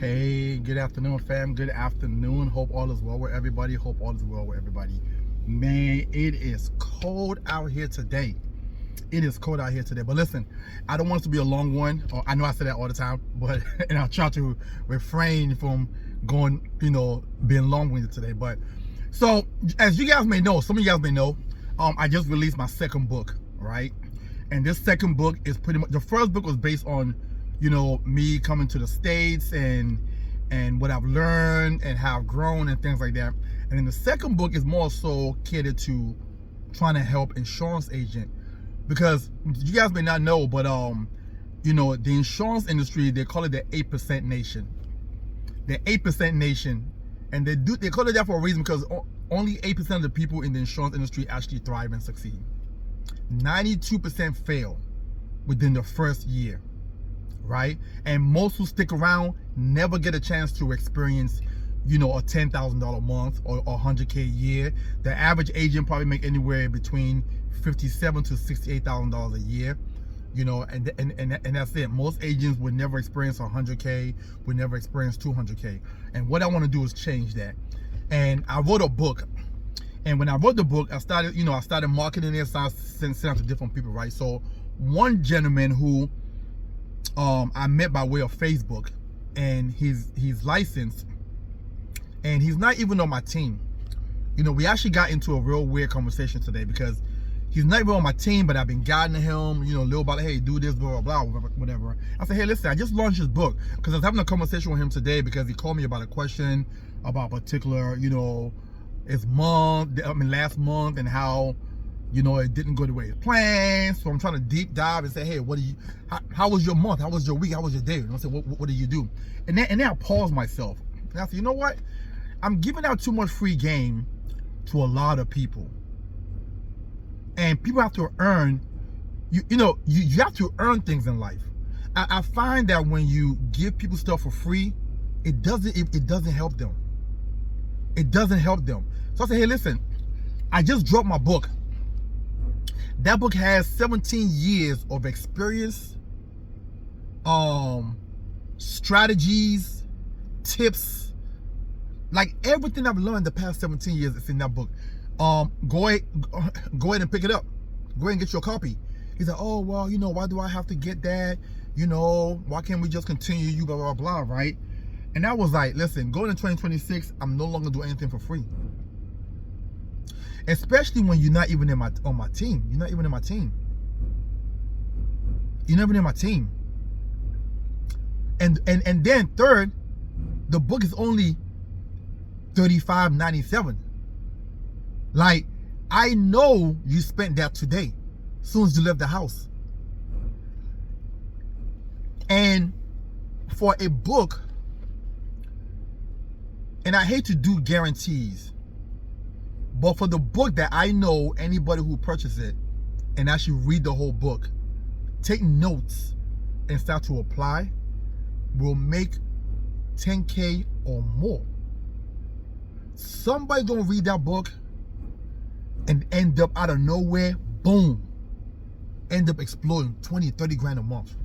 Hey, good afternoon, fam. Good afternoon. Hope all is well with everybody. Hope all is well with everybody. Man, it is cold out here today. It is cold out here today. But listen, I don't want it to be a long one. I know I say that all the time, but and I'll try to refrain from going, being long-winded today. But so, as you guys may know, some of you guys may know, I just released my second book, right? And this second book is pretty much, the first book was based on me coming to the States and what I've learned and how I've grown and things like that. And then the second book is more so catered to trying to help insurance agent, because you guys may not know, but the insurance industry, they call it the 8% nation. The 8% nation, and they call it that for a reason, because only 8% of the people in the insurance industry actually thrive and succeed. 92% fail within the first year. Right? And most who stick around never get a chance to experience, a $10,000 a month or $100K a year. The average agent probably make anywhere between $57,000 to $68,000 a year, and that's it. Most agents would never experience $100K, would never experience $200K. And what I want to do is change that. And I wrote a book. And when I wrote the book, I started marketing it, started sending out to different people, right? So one gentleman who I met by way of Facebook, and he's licensed, and he's not even on my team. We actually got into a real weird conversation today, because he's not even on my team, but I've been guiding him, little about, hey, do this, blah, blah, blah, whatever. I said, hey, listen, I just launched this book, because I was having a conversation with him today, because he called me about a question about a particular, last month, and how it didn't go the way it planned. So I'm trying to deep dive and say, hey, how was your month? How was your week? How was your day? And I said, what did you do? And then I paused myself. And I said, you know what? I'm giving out too much free game to a lot of people. And people have to earn, you have to earn things in life. I find that when you give people stuff for free, it doesn't help them. It doesn't help them. So I said, hey, listen, I just dropped my book. That book has 17 years of experience, strategies, tips, like everything I've learned the past 17 years is in that book. Go ahead and pick it up. Go ahead and get your copy. He said, oh, well, why do I have to get that? Why can't we just continue, you blah, blah, blah, right? And I was like, listen, going in 2026, I'm no longer doing anything for free. Especially when you're not even on my team. You're not even in my team. You're not even in my team. And then third, the book is only $35.97. Like, I know you spent that today, as soon as you left the house. And for a book, and I hate to do guarantees, but for the book that I know anybody who purchases it and actually read the whole book, take notes and start to apply, will make 10K or more. Somebody gonna read that book and end up out of nowhere, boom, end up exploding 20, 30 grand a month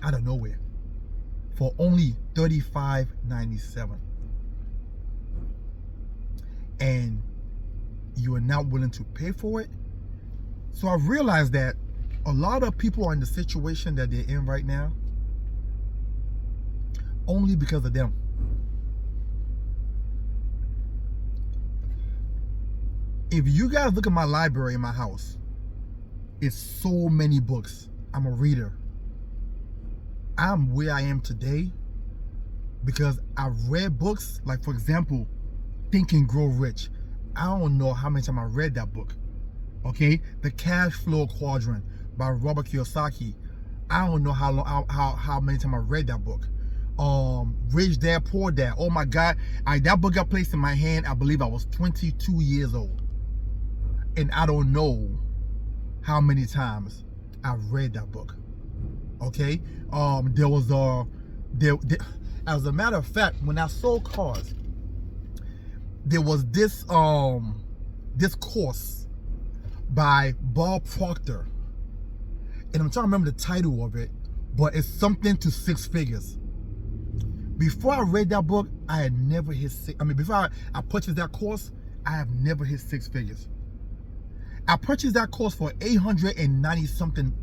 out of nowhere for only $35.97. And you are not willing to pay for it. So I realized that a lot of people are in the situation that they're in right now only because of them. If you guys look at my library in my house, it's so many books. I'm a reader. I'm where I am today because I've read books, like, for example, Think and Grow Rich. I don't know how many times I read that book. Okay, The Cash Flow Quadrant by Robert Kiyosaki. I don't know how many times I read that book. Rich Dad Poor Dad. Oh my God, that book got placed in my hand. I believe I was 22 years old, and I don't know how many times I read that book. Okay, as a matter of fact, when I sold cars, there was this course by Bob Proctor, and I'm trying to remember the title of it, but it's something to six figures. Before I read that book, I had never hit six. I mean, before I purchased that course, I have never hit six figures. I purchased that course for $890 something.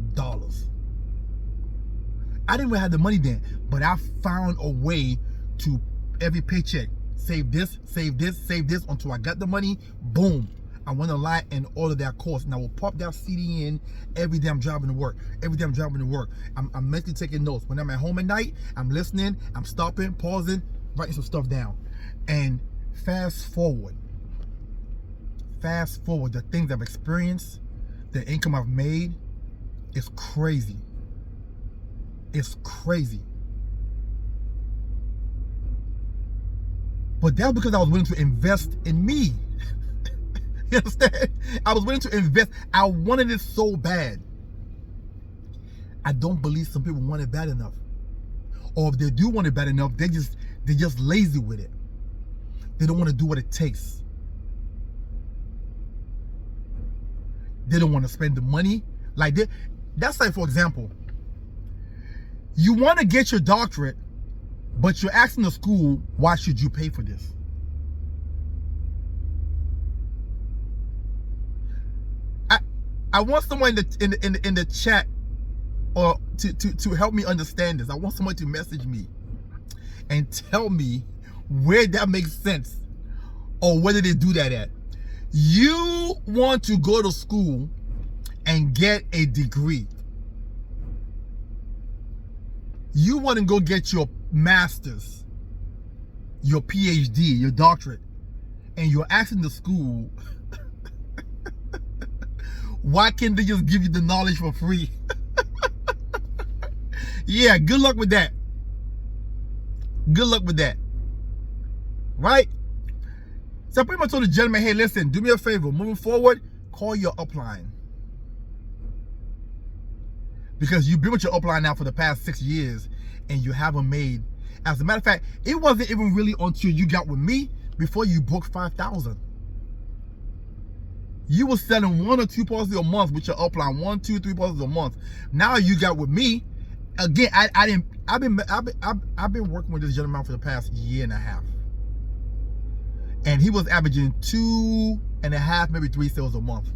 I didn't even have the money then, but I found a way to every paycheck save this, save this, save this until I got the money. Boom. I went online and ordered that course, and I will pop that CD in every day I'm driving to work. Every day I'm driving to work, I'm mentally taking notes. When I'm at home at night, I'm listening, I'm stopping, pausing, writing some stuff down. And fast forward, the things I've experienced, the income I've made, is crazy. It's crazy. But that's because I was willing to invest in me. You understand? I was willing to invest. I wanted it so bad. I don't believe some people want it bad enough. Or if they do want it bad enough, they're just lazy with it. They don't want to do what it takes. They don't want to spend the money. Like that's like, for example, you want to get your doctorate, but you're asking the school, why should you pay for this? I want someone in the chat or to help me understand this. I want someone to message me and tell me where that makes sense or whether they do that at. You want to go to school and get a degree. You want to go get your master's, your PhD, your doctorate, and you're asking the school, why can't they just give you the knowledge for free? Yeah, good luck with that. Good luck with that. Right? So I pretty much told the gentleman, hey, listen, do me a favor. Moving forward, call your upline. Because you've been with your upline now for the past 6 years and you haven't made. As a matter of fact, it wasn't even really until you got with me before you booked 5,000. You were selling 1 or 2 policies a month with your upline, 1, 2, 3 policies a month. Now you got with me. Again, I've been working with this gentleman for the past year and a half. And he was averaging 2.5, maybe 3 sales a month.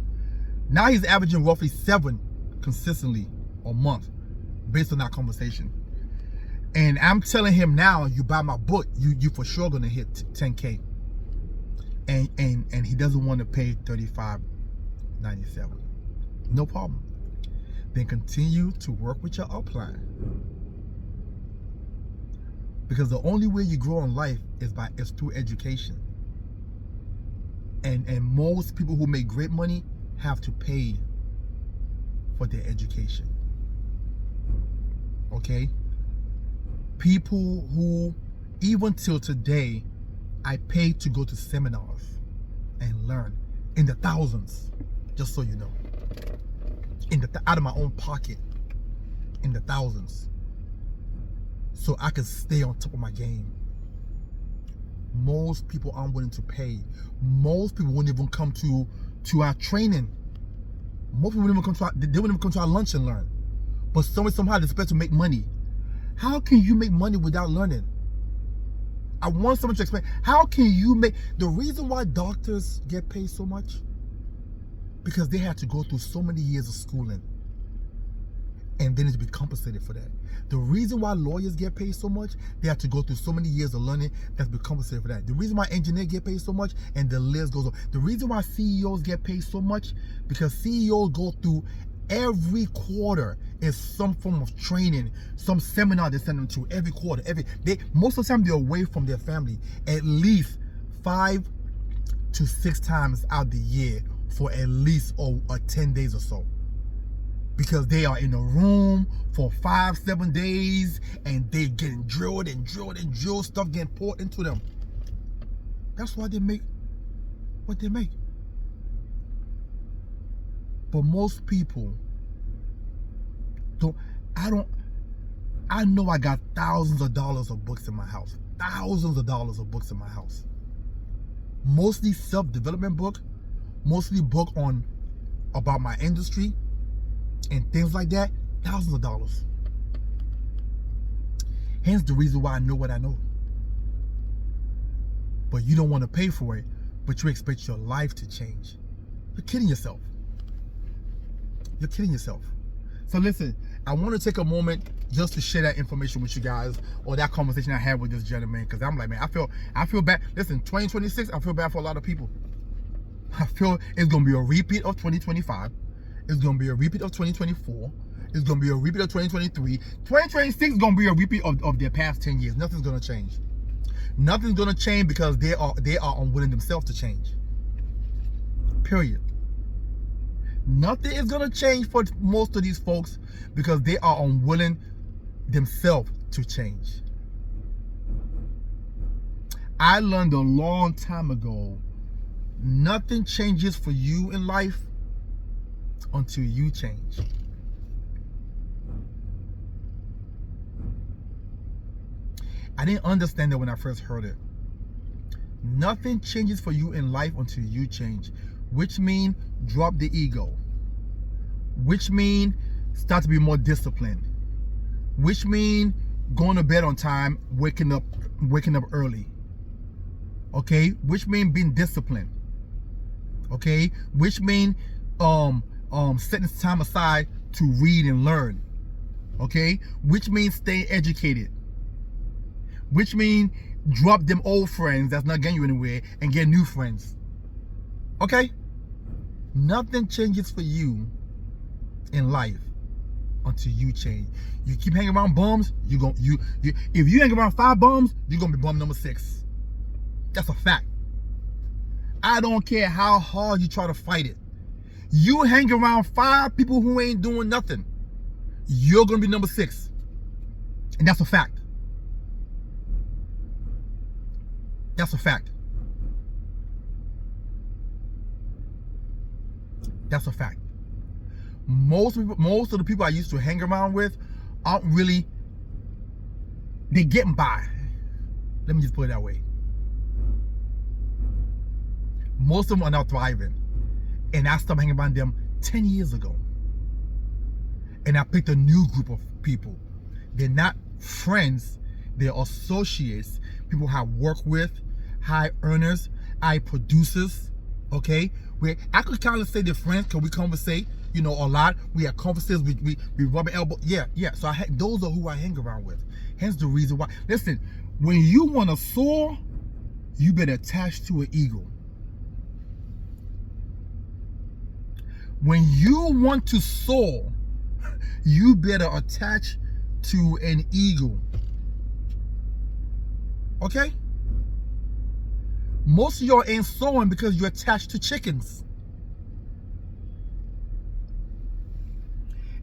Now he's averaging roughly 7 consistently a month based on that conversation. And I'm telling him now, you buy my book, you for sure gonna hit 10K. And he doesn't want to pay $35.97. No problem. Then continue to work with your upline. Because the only way you grow in life is through education. And most people who make great money have to pay for their education. Okay? People who, even till today, I pay to go to seminars and learn in the thousands, just so you know. Out of my own pocket, in the thousands, so I can stay on top of my game. Most people aren't willing to pay. Most people wouldn't even come to our training. Most people wouldn't even come to our lunch and learn. But somehow they're supposed to make money. How can you make money without learning? I want someone to explain. How can you make... The reason why doctors get paid so much, because they had to go through so many years of schooling and then to be compensated for that. The reason why lawyers get paid so much, they have to go through so many years of learning that's be compensated for that. The reason why engineers get paid so much, and the list goes on. The reason why CEOs get paid so much, because CEOs go through every quarter is some form of training, some seminar they send them to every quarter. Most of the time they're away from their family at least 5 to 6 times out the year for at least 10 days or so. Because they are in a room for 5-7 days and they getting drilled, stuff getting poured into them. That's why they make what they make. But most people don't. I know I got thousands of dollars of books in my house. Thousands of dollars of books in my house. Mostly self-development book, mostly book about my industry and things like that. Thousands of dollars. Hence the reason why I know what I know. but you don't want to pay for it, but you expect your life to change. You're kidding yourself. You're kidding yourself. So listen, I want to take a moment just to share that information with you guys, or that conversation I had with this gentleman, because I'm like, man, I feel bad. Listen, 2026, I feel bad for a lot of people. I feel it's going to be a repeat of 2025. It's going to be a repeat of 2024. It's going to be a repeat of 2023. 2026 is going to be a repeat of their past 10 years. Nothing's going to change. Nothing's going to change because they are unwilling themselves to change. Period. Nothing is going to change for most of these folks because they are unwilling themselves to change. I learned a long time ago, nothing changes for you in life until you change. I didn't understand that when I first heard it. Nothing changes for you in life until you change, which means drop the ego, which means start to be more disciplined, which means going to bed on time, waking up early, okay, which means being disciplined, okay, which means setting time aside to read and learn, okay, which means staying educated, which means drop them old friends that's not getting you anywhere and get new friends. Okay? Nothing changes for you in life until you change. You keep hanging around bums, if you hang around 5 bums, you're gonna be bum number 6. That's a fact. I don't care how hard you try to fight it. You hang around 5 people who ain't doing nothing, you're gonna be number 6. And that's a fact. That's a fact. That's a fact. Most of the people I used to hang around with aren't really, they're getting by. Let me just put it that way. Most of them are not thriving. And I stopped hanging around them 10 years ago. And I picked a new group of people. They're not friends, they're associates, people I work with, high earners, high producers, okay? Where I could kind of say they're friends because we conversate, a lot. We have conversations, we rub elbows. Yeah. So those are who I hang around with. Hence the reason why. Listen, when you want to soar, you better attach to an eagle. When you want to soar, you better attach to an eagle. Okay? Most of y'all ain't soaring because you're attached to chickens.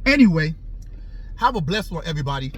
Anyway, have a blessed one, everybody.